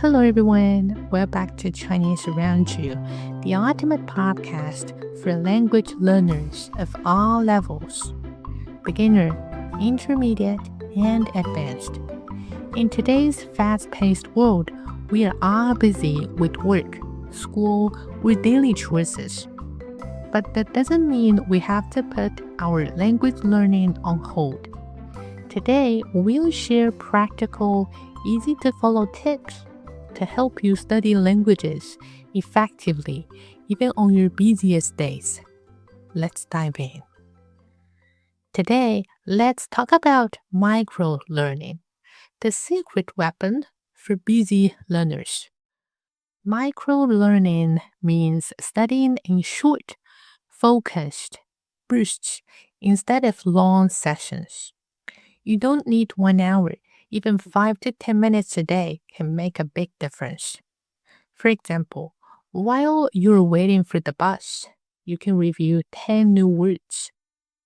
Hello, everyone. Welcome back to Chinese Around You, the ultimate podcast for language learners of all levels beginner, intermediate, and advanced. In today's fast paced world, we are all busy with work, school, or daily choices. But that doesn't mean we have to put our language learning on hold. Today, we'll share practical, easy to follow tips to help you study languages effectively, even on your busiest days. Let's dive in. Today, let's talk about micro-learning, the secret weapon for busy learners. Micro-learning means studying in short, focused bursts instead of long sessions. You don't need 1 hour. Even 5 to 10 minutes a day can make a big difference. For example, while you're waiting for the bus, you can review 10 new words.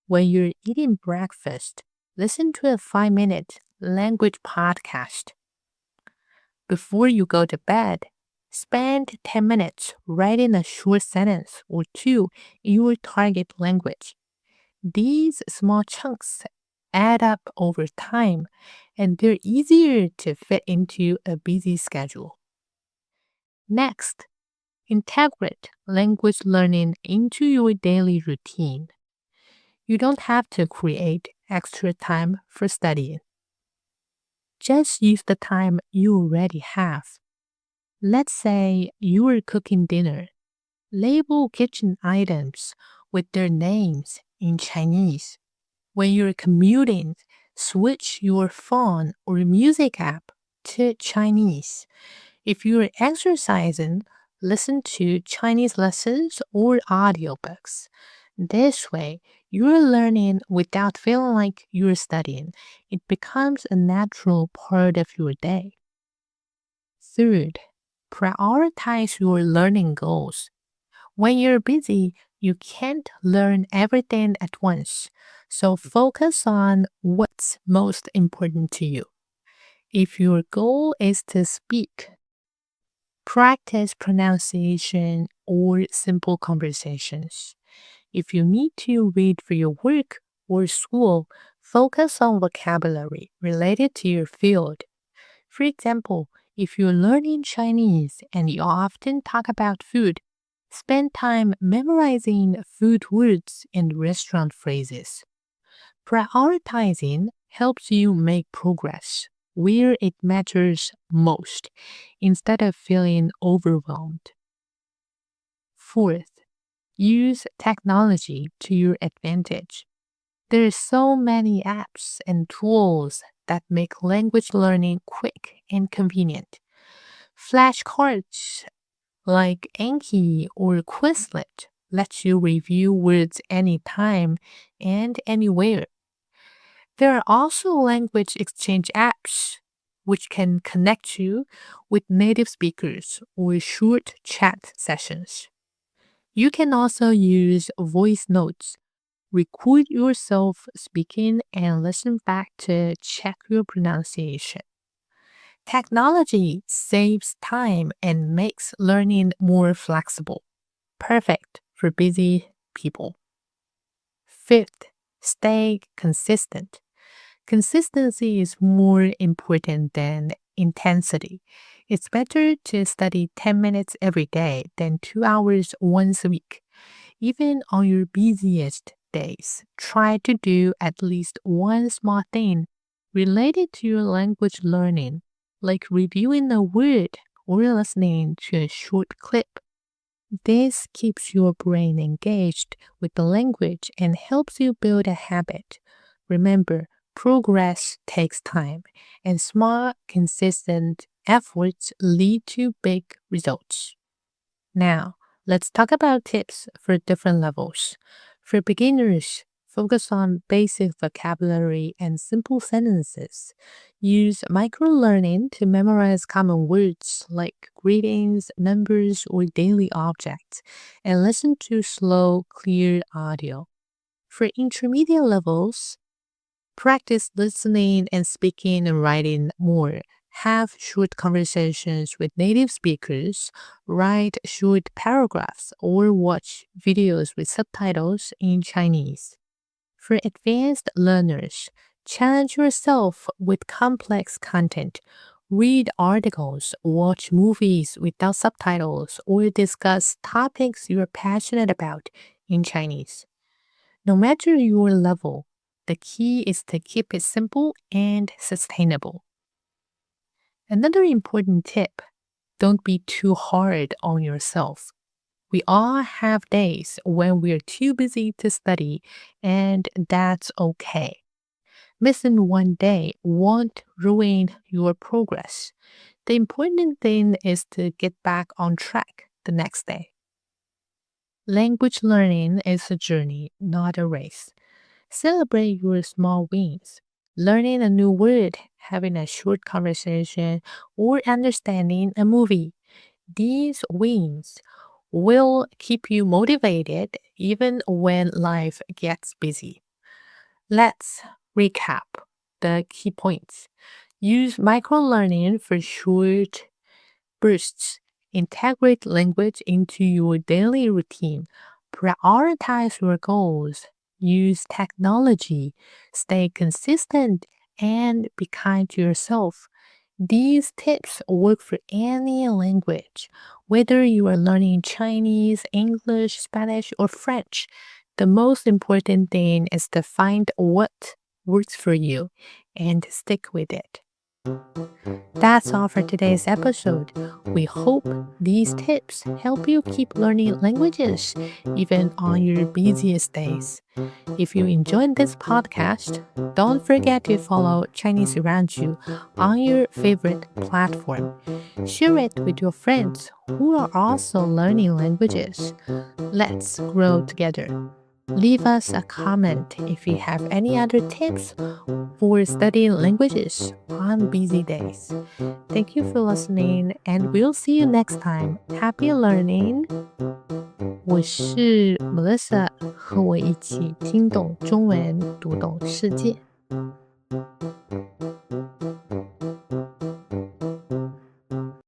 When you're eating breakfast, listen to a 5-minute language podcast. Before you go to bed, spend 10 minutes writing a short sentence or two in your target language. These small chunks add up over time, and they're easier to fit into a busy schedule. Next, integrate language learning into your daily routine. You don't have to create extra time for studying. Just use the time you already have. Let's say you are cooking dinner. Label kitchen items with their names in Chinese. When you're commuting, switch your phone or music app to Chinese. If you're exercising, listen to Chinese lessons or audiobooks. This way, you're learning without feeling like you're studying. It becomes a natural part of your day. Third, prioritize your learning goals. When you're busy, you can't learn everything at once, so focus on what's most important to you. If your goal is to speak, practice pronunciation or simple conversations. If you need to read for your work or school, focus on vocabulary related to your field. For example, if you're learning Chinese and you often talk about food, spend time memorizing food words and restaurant phrases. Prioritizing helps you make progress where it matters most instead of feeling overwhelmed. Fourth, use technology to your advantage. There are so many apps and tools that make language learning quick and convenient. Flashcards like Anki or Quizlet let you review words anytime and anywhere. There are also language exchange apps which can connect you with native speakers or short chat sessions. You can also use voice notes. Record yourself speaking and listen back to check your pronunciation. Technology saves time and makes learning more flexible. Perfect for busy people. Fifth, stay consistent. Consistency is more important than intensity. It's better to study 10 minutes every day than 2 hours once a week. Even on your busiest days, try to do at least one small thing related to your language learning, like reviewing a word or listening to a short clip. This keeps your brain engaged with the language and helps you build a habit. Remember, progress takes time, and small, consistent efforts lead to big results. Now, let's talk about tips for different levels. For beginners, focus on basic vocabulary and simple sentences. Use micro-learning to memorize common words like greetings, numbers, or daily objects, and listen to slow, clear audio. For intermediate levels, practice listening and speaking and writing more. have short conversations with native speakers, write short paragraphs, or watch videos with subtitles in Chinese. For advanced learners, challenge yourself with complex content. Read articles, watch movies without subtitles, or discuss topics you're passionate about in Chinese. No matter your level, the key is to keep it simple and sustainable. Another important tip: don't be too hard on yourself. We all have days when we're too busy to study, and that's okay. Missing one day won't ruin your progress. The important thing is to get back on track the next day. Language learning is a journey, not a race. Celebrate your small wins. Learning a new word, having a short conversation, or understanding a movie. These wins will keep you motivated even when life gets busy. Let's recap the key points. Use microlearning for short bursts. Integrate language into your daily routine. Prioritize your goals. Use technology. Stay consistent and be kind to yourself. These tips work for any language, whether you are learning Chinese, English, Spanish, or French. The most important thing is to find what works for you and stick with it. That's all for today's episode. We hope these tips help you keep learning languages even on your busiest days. If you enjoyed this podcast, don't forget to follow Chinese Around You on your favorite platform. Share it with your friends who are also learning languages. Let's grow together. Leave us a comment if you have any other tips for studying languages on busy days. Thank you for listening, and we'll see you next time. Happy learning! 我是 Melissa， 和我一起听懂中文，读懂世界。